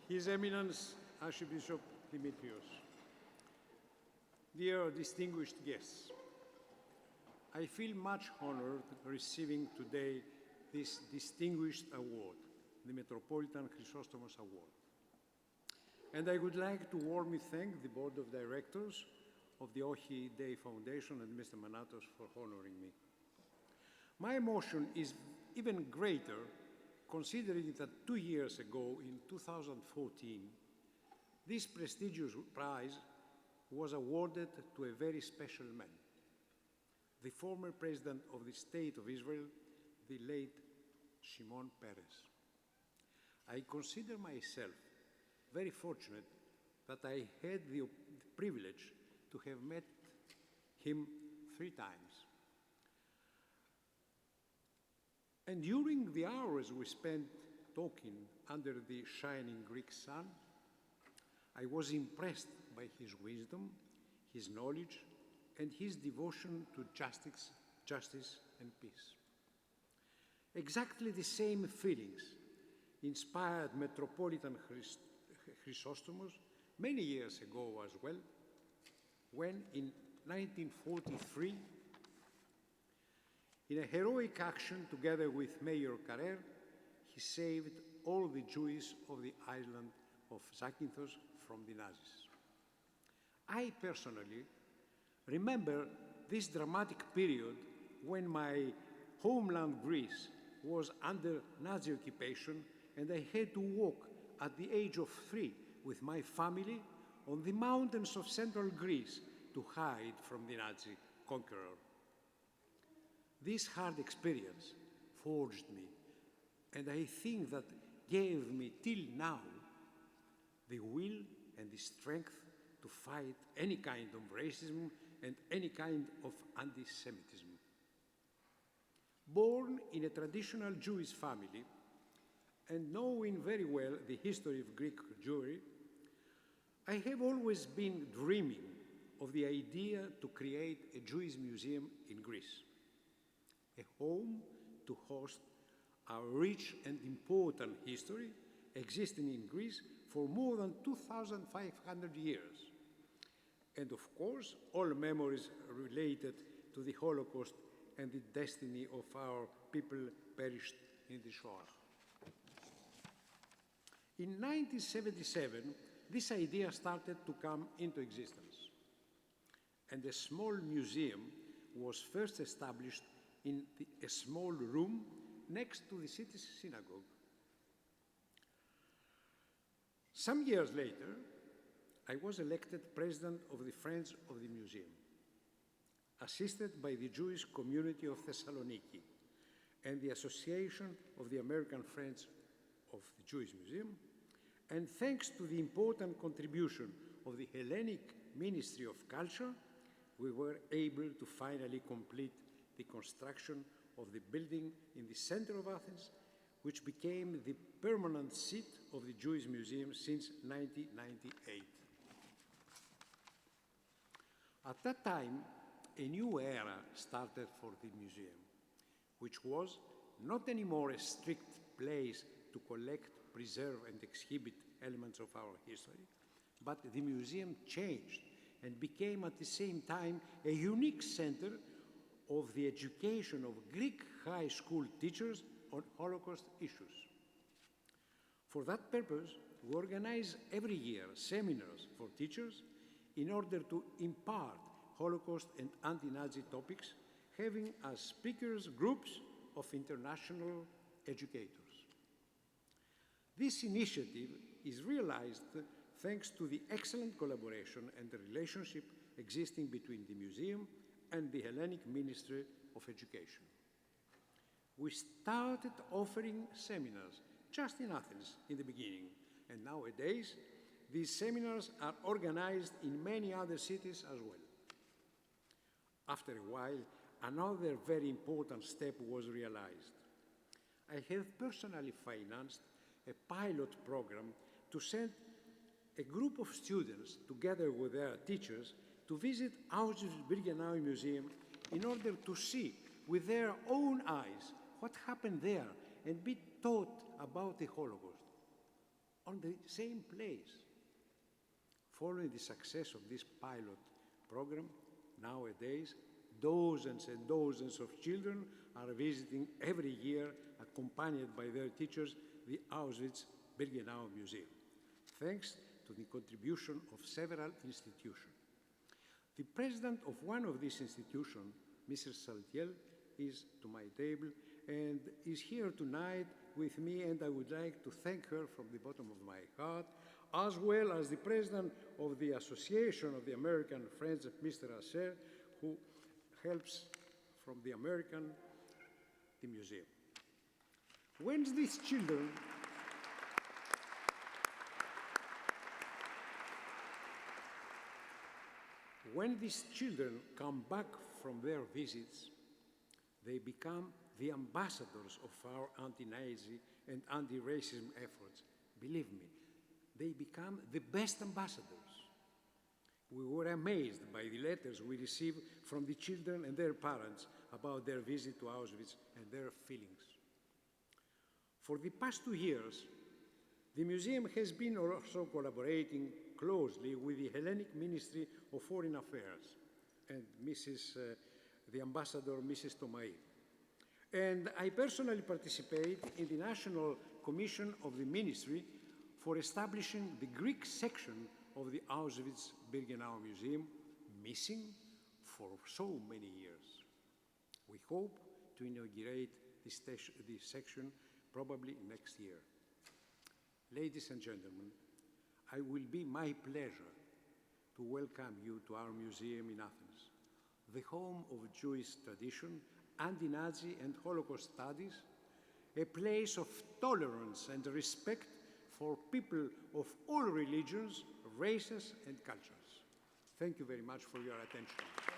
His Eminence Archbishop Demetrios, dear distinguished guests, I feel much honored receiving today this distinguished award, the Metropolitan Chrysostomos Award. And I would like to warmly thank the Board of Directors of the Ohi Day Foundation and Mr. Manatos for honoring me. My emotion is even greater considering that 2 years ago, in 2014, this prestigious prize was awarded to a very special man, the former President of the State of Israel, the late Shimon Peres. I consider myself very fortunate that I had the privilege to have met him 3 times. And during the hours we spent talking under the shining Greek sun, I was impressed by his wisdom, his knowledge, and his devotion to justice and peace. Exactly the same feelings inspired Metropolitan Chrysostomos many years ago as well, when in 1943, in a heroic action together with Mayor Carrer, he saved all the Jews of the island of Zakynthos from the Nazis. I personally remember this dramatic period when my homeland Greece was under Nazi occupation and I had to walk at the age of 3 with my family on the mountains of central Greece to hide from the Nazi conqueror. This hard experience forged me, and I think that gave me till now the will and the strength to fight any kind of racism and any kind of anti-Semitism. Born in a traditional Jewish family and knowing very well the history of Greek Jewry, I have always been dreaming of the idea to create a Jewish museum in Greece, a home to host our rich and important history existing in Greece for more than 2,500 years. And of course, all memories related to the Holocaust and the destiny of our people perished in the Shoah. In 1977, this idea started to come into existence, and a small museum was first established in a small room next to the city's synagogue. Some years later, I was elected president of the Friends of the Museum, assisted by the Jewish community of Thessaloniki and the Association of the American Friends of the Jewish Museum, and thanks to the important contribution of the Hellenic Ministry of Culture, we were able to finally complete the construction of the building in the center of Athens, which became the permanent seat of the Jewish Museum since 1998. At that time, a new era started for the museum, which was not anymore a strict place to collect, preserve, and exhibit elements of our history, but the museum changed and became at the same time a unique center of the education of Greek high school teachers on Holocaust issues. For that purpose, we organize every year seminars for teachers in order to impart Holocaust and anti-Nazi topics, having as speakers groups of international educators. This initiative is realized thanks to the excellent collaboration and the relationship existing between the museum and the Hellenic Ministry of Education. We started offering seminars just in Athens in the beginning, and nowadays these seminars are organized in many other cities as well. After a while, another very important step was realized. I have personally financed a pilot program to send a group of students, together with their teachers, to visit Auschwitz-Birkenau Museum in order to see with their own eyes what happened there and be taught about the Holocaust. on the same place. Following the success of this pilot program, nowadays, dozens and dozens of children are visiting every year, accompanied by their teachers, the Auschwitz-Birkenau Museum, thanks to the contribution of several institutions. The president of one of these institutions, Mrs. Saltiel, is to my table and is here tonight with me, and I would like to thank her from the bottom of my heart, as well as the president of the Association of the American Friends of Mr. Asser, who helps from the museum. When these children come back from their visits, they become the ambassadors of our anti-Nazi and anti-racism efforts. Believe me, they become the best ambassadors. We were amazed by the letters we received from the children and their parents about their visit to Auschwitz and their feelings. For the past 2 years, the museum has been also collaborating closely with the Hellenic Ministry of Foreign Affairs and the ambassador, Mrs. Tomai. And I personally participate in the National Commission of the Ministry for establishing the Greek section of the Auschwitz-Birkenau Museum, missing for so many years. We hope to inaugurate this section probably next year. Ladies and gentlemen, it will be my pleasure to welcome you to our museum in Athens, the home of Jewish tradition, anti-Nazi and Holocaust studies, a place of tolerance and respect for people of all religions, races, and cultures. Thank you very much for your attention.